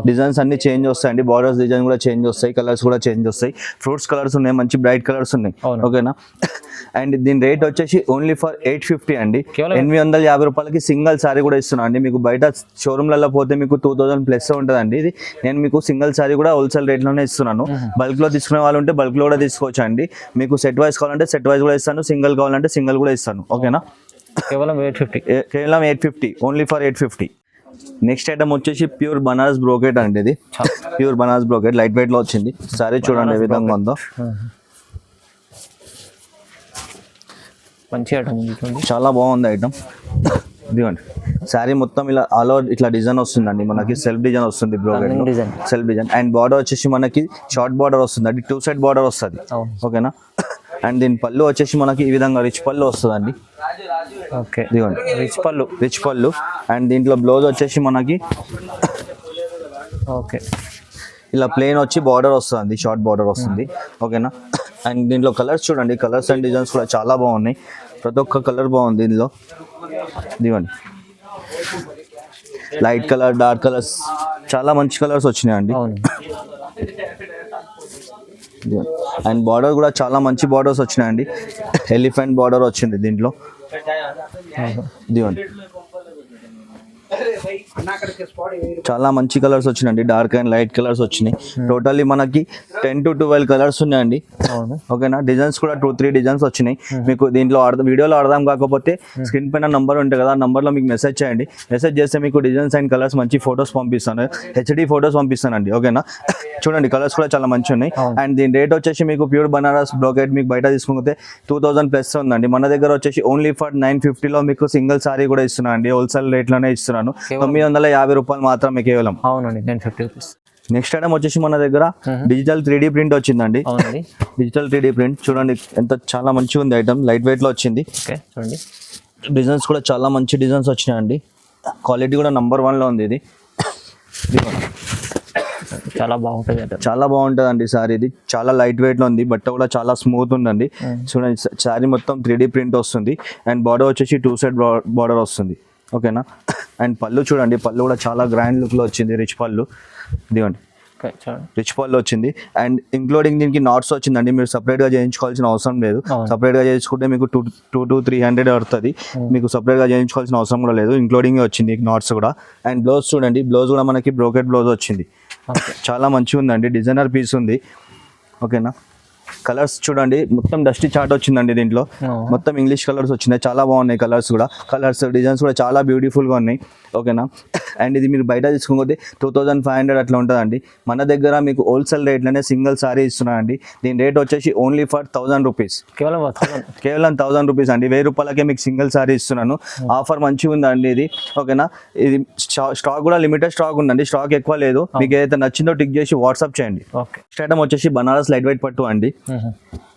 డిజైన్స్ అన్ని చేంజ్ వస్తాయండి, బార్డర్స్ డిజైన్ కూడా చేంజ్ వస్తాయి, కలర్స్ కూడా చేంజ్ వస్తాయి. ఫ్రూట్స్ కలర్స్ ఉన్నాయి, మంచి బ్రైట్ కలర్స్ ఉన్నాయి. ఓకేనా, అండ్ దీని రేట్ వచ్చేసి ఓన్లీ ఫర్ 850 అండి. 850 రూపాయలకి సింగిల్ సారీ కూడా ఇస్తున్నాను అండి. మీకు బయట షోరూమ్లలో పోతే మీకు 2000 ప్లస్ ఉంటుందండి. ఇది నేను మీకు సింగిల్ సారీ కూడా హోల్సేల్ రేట్లోనే ఇస్తున్నాను. బల్క్లో తీసుకునే వాళ్ళు ఉంటే బల్క్లో కూడా తీసుకోవచ్చు అండి. మీకు సెట్ వైజ్ కావాలంటే సెట్ వైజ్ కూడా ఇస్తాను, సింగిల్ కావాలంటే సింగిల్ కూడా ఇస్తాను. ఓకేనా, కేవలం 850 ఓన్లీ ఫర్ 850. నెక్స్ట్ ఐటమ్ వచ్చేసి ప్యూర్ బనారస్ బ్రోకెట్ అండి. ఇది pure Banaras brocade light weight లో వచ్చింది. సారీ చూడండి ఏ విధంగా ఉందో. మంచి ఐటమ్ ఉంది చూడండి. చాలా బాగుంది ఐటమ్. ఇదిగోండి శారీ మొత్తం ఇలా ఆల్ ఓవర్ ఇట్లా డిజైన్ వస్తుందండి మనకి. సెల్ఫ్ డిజైన్ వస్తుంది బ్రోకెట్ లో, design self design. And border వచ్చేసి మనకి షార్ట్ బార్డర్ వస్తుంది, అది 2 సైడ్ బార్డర్ వస్తుంది. ఓకేనా. అండ్ దీని పళ్ళు వచ్చేసి మనకి ఈ విధంగా రిచ్ పళ్ళు వస్తుందండి. ఓకే ఇదిగోండి రిచ్ పళ్ళు. అండ్ దీంట్లో బ్లౌజ్ వచ్చేసి మనకి ఓకే ఇలా ప్లెయిన్ వచ్చి బార్డర్ వస్తుంది, షార్ట్ బార్డర్ వస్తుంది. ఓకేనా. అండ్ దీంట్లో కలర్స్ చూడండి, కలర్స్ అండ్ డిజైన్స్ కూడా చాలా బాగున్నాయి. ప్రతి ఒక్క కలర్ బాగుంది దీనిలో. ఇదిగోండి లైట్ కలర్, డార్క్ కలర్స్, చాలా మంచి కలర్స్ వచ్చినాయండి. అవును. అండ్ బార్డర్ కూడా చాలా మంచి బార్డర్స్ వచ్చినాయండి. ఎలిఫెంట్ బార్డర్ వచ్చింది దీంట్లో. ఇదిగోండి చాలా మంచి కలర్స్ వచ్చినాయండి, డార్క్ అండ్ లైట్ కలర్స్ వచ్చినాయి. టోటల్లీ మనకి 10 to 12 కలర్స్ ఉన్నాయండి. ఓకేనా. డిజైన్స్ కూడా 2-3 డిజైన్స్ వచ్చినాయి. మీకు దీంట్లో వీడియోలో అర్థం కాకపోతే స్క్రీన్ పైన నంబర్ ఉంటుంది కదా, ఆ నంబర్లో మీకు మెసేజ్ చేయండి. మెసేజ్ చేస్తే మీకు డిజైన్స్ అండ్ కలర్స్ మంచి ఫొటోస్ పంపిస్తాను, హెచ్డి ఫొటోస్ పంపిస్తానండి. ఓకేనా. చూడండి కలర్స్ కూడా చాలా మంచి ఉన్నాయి. అండ్ దీని రేట్ వచ్చేసి మీకు ప్యూర్ బనారస్ బ్రోకెట్ మీకు బయట తీసుకుంటే 2000+ ఉందండి. మన దగ్గర వచ్చేసి ఓన్లీ ఫర్ 950లో మీకు సింగిల్ సారీ కూడా ఇస్తున్నాను అండి. హోల్సేల్ రేట్లోనే ఇస్తున్నాను. 950 రూపాయలు మాత్రమే కేవలం. అవునండి 950 రూపీస్. నెక్స్ట్ ఐటమ్ వచ్చేసి మన దగ్గర డిజిటల్ 3D ప్రింట్ వచ్చిందండి. డిజిటల్ 3D ప్రింట్ చూడండి ఎంత చాలా మంచిగా ఉంది ఐటమ్. లైట్ వెయిట్ లో వచ్చింది. చూడండి డిజైన్స్ కూడా చాలా మంచి డిజైన్స్ వచ్చినాయండి. క్వాలిటీ కూడా నెంబర్ 1 లో ఉంది. ఇది చాలా బాగుంటుంది, చాలా బాగుంటుంది అండి సారీ. ఇది చాలా లైట్ వెయిట్ లో ఉంది, బట్ట కూడా చాలా స్మూత్ ఉందండి. చూడండి సారీ మొత్తం 3D ప్రింట్ వస్తుంది. అండ్ బార్డర్ వచ్చేసి 2 సైడ్ బార్డర్ వస్తుంది. ఓకేనా. అండ్ పళ్ళు చూడండి, పళ్ళు కూడా చాలా గ్రాండ్ లుక్ లో వచ్చింది. రిచ్ పళ్ళు. ఇదిగోండి రిచ్ పళ్ళు వచ్చింది. అండ్ ఇంక్లూడింగ్ దీనికి నాట్స్ వచ్చిందండి. మీరు సపరేట్ గా చేయించుకోవాల్సిన అవసరం లేదు. సపరేట్ గా చేయించుకుంటే మీకు 200 to 300 పడుతుంది. మీకు సపరేట్ గా చేయించుకోవాల్సిన అవసరం కూడా లేదు, ఇంక్లూడింగ్ వచ్చింది నాట్స్ కూడా. అండ్ బ్లౌజ్ చూడండి, బ్లౌజ్ కూడా మనకి బ్రోకెట్ బ్లౌజ్ వచ్చింది. చాలా మంచిగా ఉందండి, డిజైనర్ పీస్ ఉంది. ఓకేనా. కలర్స్ చూడండి మొత్తం డస్టీ చార్ట్ వచ్చిందండి. దీంట్లో మొత్తం ఇంగ్లీష్ కలర్స్ వచ్చినాయి, చాలా బాగున్నాయి కలర్స్ కూడా. కలర్స్ డిజైన్స్ కూడా చాలా బ్యూటిఫుల్ గా ఉన్నాయి. ఓకేనా. అండ్ ఇది మీరు బయట తీసుకుంటే 2500 అట్లా ఉంటుందండి. మన దగ్గర మీకు హోల్సేల్ రేట్లోనే సింగిల్ సారీ ఇస్తున్నానండి. దీని రేట్ వచ్చేసి ఓన్లీ ఫర్ 1000 రూపీస్. కేవలం 1000 రూపీస్ అండి. 1000 రూపాయలకే మీకు సింగిల్ సారీ ఇస్తున్నాను. ఆఫర్ మంచిగా ఉందండి ఇది. ఓకేనా. ఇది స్టాక్ కూడా లిమిటెడ్ స్టాక్ ఉందండి, స్టాక్ ఎక్కువ లేదు. మీకు ఏదైతే నచ్చిందో టిక్ చేసి వాట్సాప్ చేయండి. నెక్స్ట్ ఐటమ్ వచ్చేసి బనారస్ లైట్ వెయిట్ పట్టు అండి.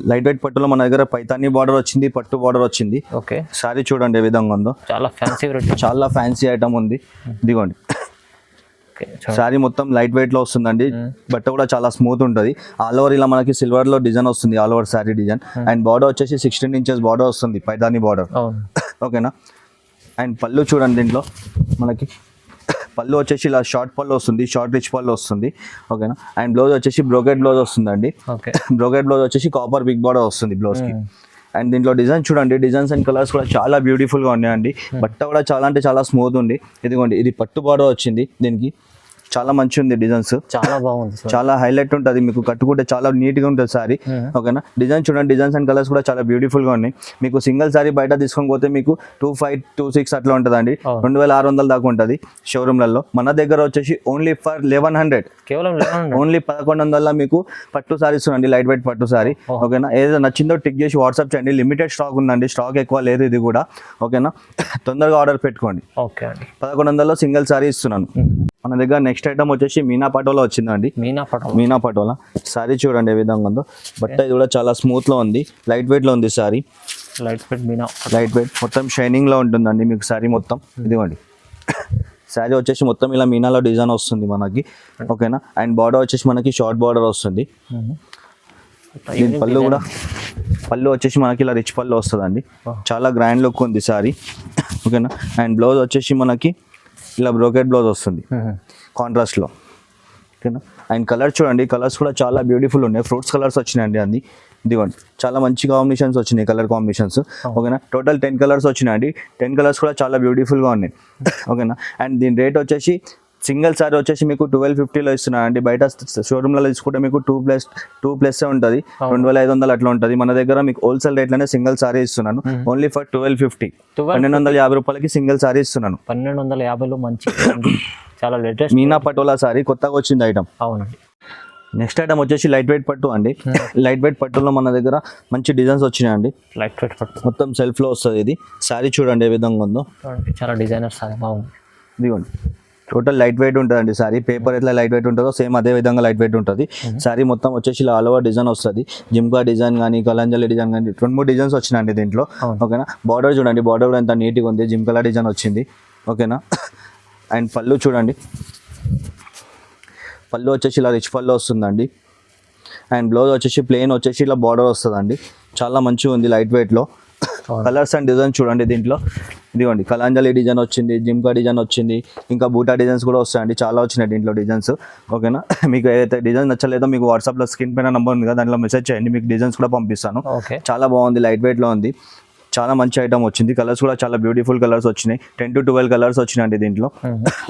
లైట్ వెయిట్ పట్టులో మన దగ్గర పైతానీ బార్డర్ వచ్చింది, పట్టు బార్డర్ వచ్చింది. ఓకే సారీ చూడండి ఏ విధంగా ఉందో, చాలా ఫ్యాన్సీ ఐటమ్ ఉంది. ఇదిగోండి సారీ మొత్తం లైట్ వెయిట్ లో వస్తుందండి. బట్ట కూడా చాలా స్మూత్ ఉంటుంది. ఆల్ ఓవర్ ఇలా మనకి సిల్వర్ లో డిజైన్ వస్తుంది, all over sorry design. And border వచ్చేసి 16 ఇంచెస్ బార్డర్ వస్తుంది, పైతానీ బార్డర్. ఓకేనా. అండ్ పళ్ళు చూడండి, దీంట్లో మనకి పళ్ళు వచ్చేసి ఇలా షార్ట్ పళ్ళు వస్తుంది, షార్ట్ రిచ్ పళ్ళు వస్తుంది. ఓకేనా. అండ్ బ్లౌజ్ వచ్చేసి బ్రోకెట్ బ్లౌజ్ వస్తుందండి. బ్రోకెట్ బ్లౌజ్ వచ్చేసి కాపర్ బిగ్ బార్డర్ వస్తుంది బ్లౌజ్ కి. అండ్ దీంట్లో డిజైన్ చూడండి, డిజైన్స్ అండ్ కలర్స్ కూడా చాలా బ్యూటిఫుల్ గా ఉన్నాయండి. బట్ట కూడా చాలా అంటే చాలా స్మూత్ ఉంది. ఇదిగోండి ఇది పట్టు బార్డర్ వచ్చింది, దీనికి చాలా మంచి ఉంది. డిజైన్స్ చాలా బాగుంది, చాలా హైలైట్ ఉంటుంది. మీకు కట్టుకుంటే చాలా నీట్ గా ఉంటుంది సారీ. ఓకేనా. డిజైన్ చూడండి, డిజైన్స్ అండ్ కలర్స్ కూడా చాలా బ్యూటిఫుల్ గా ఉన్నాయి. మీకు సింగిల్ సారీ బయట తీసుకొని పోతే మీకు 2526 అట్లా ఉంటుందండి. 2600 దాకా ఉంటుంది షోరూమ్లలో. మన దగ్గర వచ్చేసి ఓన్లీ ఫర్ 1100, కేవలం ఓన్లీ 1100 మీకు పట్టు సారీ ఇస్తుందండి, లైట్ వెయిట్ పట్టు సారీ. ఓకేనా. ఏదైనా నచ్చిందో టిక్ చేసి వాట్సాప్ చేయండి. లిమిటెడ్ స్టాక్ ఉందండి, స్టాక్ ఎక్కువ లేదు ఇది కూడా. ఓకేనా. తొందరగా ఆర్డర్ పెట్టుకోండి. 1100లో సింగిల్ సారీ ఇస్తున్నాను. మన దగ్గర నెక్స్ట్ ఐటమ్ వచ్చేసి మీనా పటోలా వచ్చిందండి. మీనా పటోలా సారీ చూడండి ఏ విధంగా ఉందో. బట్ట ఇది కూడా చాలా స్మూత్ లో ఉంది, లైట్ వెయిట్ లో ఉంది సారీ. లైట్ వెయిట్ మొత్తం షైనింగ్ లో ఉంటుందండి మీకు సారీ మొత్తం. ఇదిగోండి శారీ వచ్చేసి మొత్తం ఇలా మీనాలో డిజైన్ వస్తుంది మనకి. ఓకేనా. అండ్ బార్డర్ వచ్చేసి మనకి షార్ట్ బార్డర్ వస్తుంది. దీని పళ్ళు వచ్చేసి మనకి ఇలా రిచ్ పళ్ళు వస్తుందండి, చాలా గ్రాండ్ లుక్ ఉంది సారీ. ఓకేనా. అండ్ బ్లౌజ్ వచ్చేసి మనకి ఇలా బ్రోకెట్ బ్లౌజ్ వస్తుంది కాంట్రాస్ట్ లో. ఓకేనా. అండ్ కలర్ చూడండి, కలర్స్ కూడా చాలా బ్యూటిఫుల్ ఉన్నాయి. ఫ్రూట్స్ కలర్స్ వచ్చినాయండి అన్ని. ఇదిగోండి చాలా మంచి కాంబినేషన్స్ వచ్చినాయి, కలర్ కాంబినేషన్స్. ఓకేనా. టోటల్ 10 కలర్స్ వచ్చినాయండి. 10 కలర్స్ కూడా చాలా బ్యూటిఫుల్గా ఉన్నాయి. ఓకేనా. అండ్ దీని రేట్ వచ్చేసి సింగిల్ సారీ వచ్చేసి మీకు 1250లో ఇస్తున్నానండి. బయట షోరూమ్లలో తీసుకుంటే మీకు 2+ ఉంటుంది, 2500 అట్లా ఉంటుంది. మన దగ్గర మీకు హోల్సేల్ రేట్లోనే సింగిల్ సారీ ఇస్తున్నాను. ఓన్లీ ఫర్ 1250, 1250 రూపాయలకి సింగిల్ సారీ ఇస్తున్నాను. 1250లో మంచి చాలా లేటెస్ట్ మీనా పటోలా సారీ కొత్తగా వచ్చింది ఐటమ్. అవునండి. నెక్స్ట్ ఐటమ్ వచ్చేసి లైట్ వెయిట్ పట్టు అండి. లైట్ వెయిట్ పట్టులో మన దగ్గర మంచి డిజైన్స్ వచ్చినాయండి. లైట్ వెయిట్ పట్టు మొత్తం సెల్ఫ్లో వస్తుంది. ఇది శారీ చూడండి ఏ విధంగా ఉందో. చాలా డిజైనర్ సారీ బాగుంది. ఇదిగోండి టోటల్ లైట్ వెయిట్ ఉంటుందండి శారీ. పేపర్ ఎట్లా లైట్ వెయిట్ ఉంటుందో సేమ్ అదే విధంగా లైట్ వెయిట్ ఉంటుంది. శారీ మొత్తం వచ్చేసి ఇలా ఆల్ ఓవర్ డిజైన్ వస్తుంది. జిమ్కా డిజైన్ కానీ కలంజలి డిజైన్ కానీ 2-3 డిజైన్స్ వచ్చినాయండి దీంట్లో. ఓకేనా. బార్డర్ చూడండి, బార్డర్ కూడా ఎంత నీట్గా ఉంది. జిమ్కలా డిజైన్ వచ్చింది. ఓకేనా. అండ్ పళ్ళు చూడండి, పళ్ళు వచ్చేసి ఇలా రిచ్ పళ్ళు వస్తుందండి. అండ్ బ్లౌజ్ వచ్చేసి ప్లెయిన్ వచ్చేసి ఇలా బార్డర్ వస్తుందండి. చాలా మంచిగా ఉంది లైట్ వెయిట్లో. కలర్స్ అండ్ డిజైన్ చూడండి దీంట్లో. ఇదిగోండి కలాంజలి డిజైన్ వచ్చింది, జిమ్కా డిజైన్ వచ్చింది, ఇంకా బూటా డిజైన్స్ కూడా వస్తాయండి. చాలా వచ్చినాయి దీంట్లో డిజైన్స్. ఓకేనా. మీకు ఏదైతే డిజైన్ నచ్చలేదో మీకు వాట్సాప్లో స్క్రీన్ పైన నెంబర్ ఉంది కదా, దాంట్లో మెసేజ్ చేయండి, మీకు డిజైన్స్ కూడా పంపిస్తాను. చాలా బాగుంది, లైట్ వెయిట్లో ఉంది. చాలా మంచి ఐటమ్ వచ్చింది. కలర్స్ కూడా చాలా బ్యూటిఫుల్ కలర్స్ వచ్చినాయి. 10 to 12 కలర్స్ వచ్చినాయండి దీంట్లో.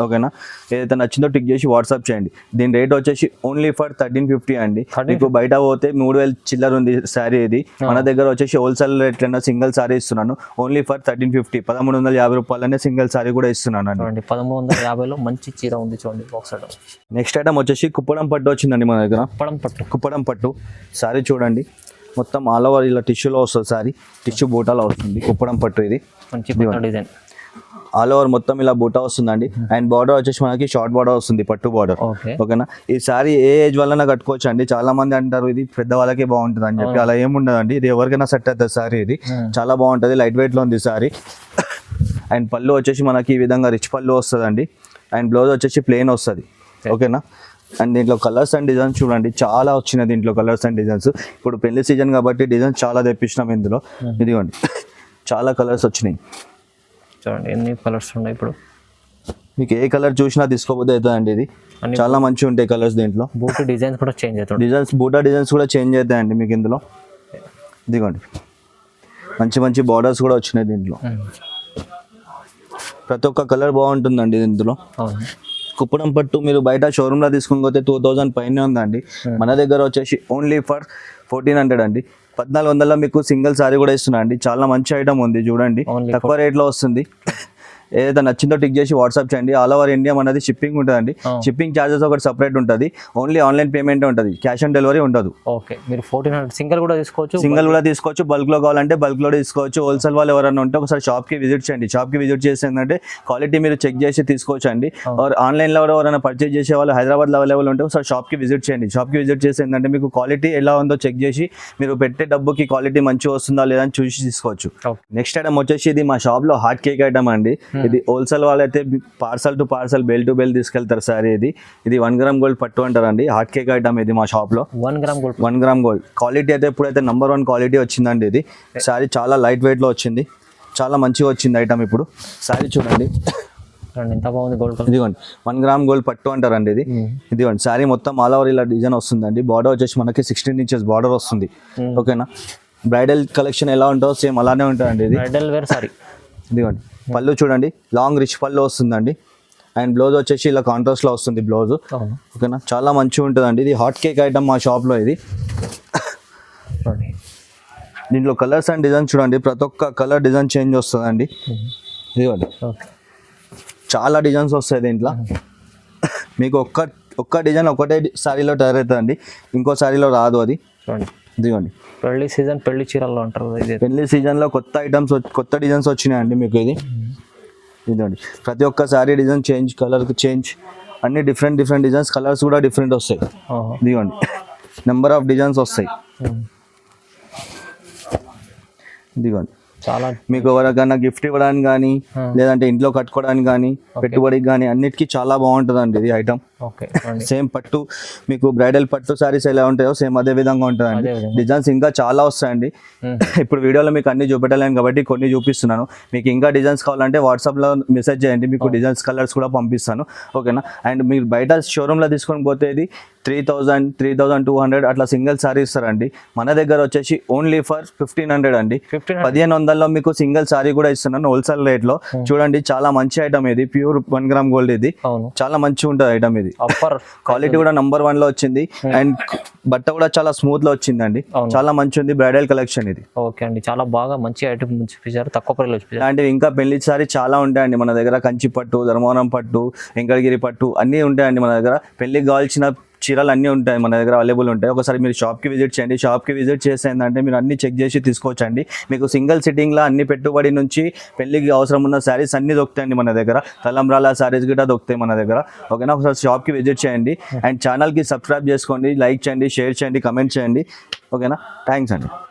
ఓకేనా. ఏదైతే నచ్చిందో టిక్ చేసి వాట్సాప్ చేయండి. దీని రేట్ వచ్చేసి ఓన్లీ ఫర్ 1350 అండి. మీకు బయట పోతే 3000 చిల్లర ఉంది శారీ. ఇది మన దగ్గర వచ్చేసి హోల్సేల్ రేట్ కన్నా సింగిల్ శారీ ఇస్తున్నాను ఓన్లీ ఫర్ 1350. 1350 రూపాయలనే సింగిల్ శారీ కూడా ఇస్తున్నాను అండి. 1350లో మంచి చీర ఉంది చూడండి. Box item. నెక్స్ట్ ఐటమ్ వచ్చేసి కుప్పడం పట్టు వచ్చిందండి మన దగ్గర. కుప్పడం పట్టు శారీ చూడండి, మొత్తం ఆల్ ఓవర్ ఇలా టిష్యూలో వస్తుంది శారీ. టిష్యూ బూటాలో వస్తుంది కుప్పడం పట్టు. ఇది మంచి డిజైన్ ఆల్ ఓవర్ మొత్తం ఇలా బూటా వస్తుందండి. అండ్ బార్డర్ వచ్చేసి మనకి షార్ట్ బార్డర్ వస్తుంది, పట్టు బార్డర్. ఓకేనా. ఈ శారీ ఏ ఏజ్ వల్ల కట్టుకోవచ్చు అండి. చాలా మంది అంటారు ఇది పెద్దవాళ్ళకే బాగుంటుంది అని చెప్పి. అలా ఏముండదండి, ఇది ఎవరికైనా సెట్ అవుతుంది శారీ. ఇది చాలా బాగుంటుంది, లైట్ వెయిట్లో ఉంది శారీ. అండ్ పళ్ళు వచ్చేసి మనకి ఈ విధంగా రిచ్ పళ్ళు వస్తుందండి. అండ్ బ్లౌజ్ వచ్చేసి ప్లెయిన్ వస్తుంది. ఓకేనా. అండ్ దీంట్లో కలర్స్ అండ్ డిజైన్స్ చూడండి, చాలా వచ్చినాయి దీంట్లో కలర్స్ అండ్ డిజైన్స్. ఇప్పుడు పెళ్లి సీజన్ కాబట్టి డిజైన్స్ చాలా తెప్పించినాం ఇందులో. ఇదిగోండి చాలా కలర్స్ వచ్చినాయి చూడండి. ఎన్ని కలర్స్ ఉన్నాయి ఇప్పుడు. మీకు ఏ కలర్ చూసినా తీసుకోబోతే అవుతుందండి. ఇది చాలా మంచిగా ఉంటాయి కలర్స్ దీంట్లో. బూట్ డిజైన్స్ కూడా చేంజ్ అవుతాయి. బూటా డిజైన్స్ కూడా చేంజ్ అవుతాయండి మీకు ఇందులో. ఇదిగోండి మంచి మంచి బార్డర్స్ కూడా వచ్చినాయి దీంట్లో. ప్రతి ఒక్క కలర్ బాగుంటుందండి ఇందులో. కుప్పడం పట్టు మీరు బయట షోరూమ్లో తీసుకుని పోతే 2000 పైన ఉందండి. మన దగ్గర వచ్చేసి ఓన్లీ ఫర్ 1400 అండి. 1400లో మీకు సింగిల్ సారీ కూడా ఇస్తున్నా అండి. చాలా మంచి ఐటమ్ ఉంది చూడండి, తక్కువ రేట్లో వస్తుంది. ఏదైతే నచ్చిందో టిక్ చేసి వాట్సాప్ చేయండి. ఆల్ ఓవర్ ఇండియా మనది షిప్పింగ్ ఉంటుందండి. షిప్పింగ్ ఛార్జెస్ ఒకటి సపరేట్ ఉంటుంది. ఓన్లీ ఆన్లైన్ పేమెంట్ ఉంటుంది, క్యాష్ ఆన్ డెలివరీ ఉండదు. ఓకే. మీరు 1400 సింగిల్ కూడా తీసుకోవచ్చు, బల్క్ లో కావాలంటే బల్క్ లో తీసుకోవచ్చు. హోల్సేల్ వాళ్ళు ఎవరైనా ఉంటే ఒకసారి షాప్ కి విజిట్ చేయండి. షాప్ కి విజిట్ చేసి ఏంటంటే క్వాలిటీ మీరు చెక్ చేసి తీసుకోవచ్చు అండి. ఆన్లైన్ లో ఎవరైనా పర్చేజ్ చేసే వాళ్ళు హైదరాబాద్ లో అవైలబుల్ ఉంటే ఒకసారి షాప్ కి విజిట్ చేయండి. షాప్ కి విజిట్ చేసి ఏంటంటే మీకు క్వాలిటీ ఎలా ఉందో చెక్ చేసి మీరు పెట్టే డబ్బుకి క్వాలిటీ మంచిగా వస్తుందా లేదా అని చూసి తీసుకోవచ్చు. నెక్స్ట్ ఐటమ్ వచ్చేసి ఇది మా షాప్ లో హాట్ కేక్ ఐటమ్ అండి. ఇది హోల్సేల్ వాళ్ళైతే parcel to parcel, bell to bell తీసుకెళ్తారు సార్. ఇది 1 గ్రామ్ గోల్డ్ పట్టు అంటారండి. హాట్ కేక్ ఐటమ్ ఇది మా షాప్ లో. 1 గ్రామ్ గోల్డ్ క్వాలిటీ అయితే ఇప్పుడైతే నంబర్ 1 క్వాలిటీ వచ్చిందండి. ఇది సారీ చాలా లైట్ వెయిట్ లో వచ్చింది, చాలా మంచిగా వచ్చింది ఐటమ్. ఇప్పుడు సారీ చూడండి ఎంత బాగుంది. గోల్డ్ ఇదిగోండి 1 గ్రామ్ గోల్డ్ పట్టు అంటారండి. ఇదిగోండి సారీ మొత్తం ఆల్ ఓవర్ ఇలా డిజైన్ వస్తుందండి. బార్డర్ వచ్చేసి మనకి 16 ఇంచెస్ బార్డర్ వస్తుంది. ఓకేనా. బ్రైడల్ కలెక్షన్ ఎలా ఉంటుందో సేమ్ అలానే ఉంటుందండి. ఇది బ్రైడల్ వేర్ సారీ. ఇదిగోండి పళ్ళు చూడండి, లాంగ్ రిచ్ పళ్ళు వస్తుందండి. అండ్ బ్లౌజ్ వచ్చేసి ఇలా కాంట్రాస్ట్ లో వస్తుంది బ్లౌజ్. ఓకేనా. చాలా మంచిగా ఉంటుందండి. ఇది హాట్ కేక్ ఐటమ్ మా షాప్ లో. ఇది దీంట్లో కలర్స్ అండ్ డిజైన్ చూడండి, ప్రతి ఒక్క కలర్ డిజైన్ చేంజ్ వస్తుందండి. ఇదిగోండి చాలా డిజైన్స్ వస్తాయి దీంట్లో. మీకు ఒక్క డిజైన్ ఒకటే సారీలో తయారవుతుందండి, ఇంకో సారీలో రాదు అది. ఇదిగోండి పెళ్లి సీజన్, పెళ్లి చీరల్లో అంటారు. పెళ్లి సీజన్ లో కొత్త ఐటమ్స్, కొత్త డిజైన్స్ వచ్చినాయండి మీకు. ఇదండి ప్రతి ఒక్క sorry design change, colour change, అన్ని డిఫరెంట్ డిజైన్స్, కలర్స్ కూడా డిఫరెంట్ వస్తాయి. ఇదిగోండి నెంబర్ ఆఫ్ డిజైన్స్ వస్తాయి. ఇదిగోండి చాలా మీకు ఎవరికైనా గిఫ్ట్ ఇవ్వడానికి కానీ లేదంటే ఇంట్లో కట్టుకోవడానికి కానీ పెట్టుబడికి కానీ అన్నిటికీ చాలా బాగుంటుందండి ఇది ఐటమ్. సేమ్ పట్టు మీకు బ్రైడల్ పట్టు సారీస్ ఎలా ఉంటాయో సేమ్ అదే విధంగా ఉంటుందండి. డిజైన్స్ ఇంకా చాలా వస్తాయండి. ఇప్పుడు వీడియోలో మీకు అన్ని చూపెట్టలేను కాబట్టి కొన్ని చూపిస్తున్నాను. మీకు ఇంకా డిజైన్స్ కావాలంటే వాట్సాప్లో మెసేజ్ చేయండి, మీకు డిజైన్స్ కలర్స్ కూడా పంపిస్తాను. ఓకేనా. అండ్ మీరు బయట షోరూంలో తీసుకొని పోతే ఇది 3000, 3200 అట్లా సింగిల్ సారీ ఇస్తారండి. మన దగ్గర వచ్చేసి ఓన్లీ ఫర్ 1500 అండి. 1500లో మీకు సింగిల్ సారీ కూడా ఇస్తున్నాను హోల్సేల్ రేట్ లో. చూడండి చాలా మంచి ఐటమ్ ఇది, ప్యూర్ 1 గ్రామ్ గోల్డ్. ఇది చాలా మంచిగా ఉంటుంది ఐటమ్. ఇది క్వాలిటీ కూడా నంబర్ 1 లో వచ్చింది. అండ్ బట్ట కూడా చాలా స్మూత్ లో వచ్చిందండి, చాలా మంచి ఉంది. బ్రైడల్ కలెక్షన్ ఇది. ఓకే అండి, చాలా బాగా మంచి ఐటమ్ చూపించారు, తక్కువ ప్రైస్ లో. ఇలాంటివి ఇంకా పెళ్లి సారీ చాలా ఉంటాయండి మన దగ్గర. కంచి పట్టు, ధర్మవరం పట్టు, వెంకటగిరి పట్టు అన్నీ ఉంటాయండి మన దగ్గర. పెళ్లికి కావాల్సిన చీరలు అన్నీ ఉంటాయి మన దగ్గర అవైలబుల్ ఉంటాయి. ఒకసారి మీరు షాప్కి విజిట్ చేయండి. షాప్కి విజిట్ చేస్తే ఏంటంటే మీరు అన్ని చెక్ చేసి తీసుకోవచ్చండి. మీకు సింగిల్ సిట్టింగ్లో అన్ని పెట్టుబడి నుంచి పెళ్ళికి అవసరం ఉన్న శారీస్ అన్ని దొరుకుతాయండి మన దగ్గర. తలంబ్రాల శారీస్ కూడా దొరుకుతాయి మన దగ్గర. ఓకేనా, ఒకసారి షాప్కి విజిట్ చేయండి. అండ్ ఛానల్కి సబ్స్క్రైబ్ చేసుకోండి, లైక్ చేయండి, షేర్ చేయండి, కమెంట్ చేయండి. ఓకేనా, థ్యాంక్స్ అండి.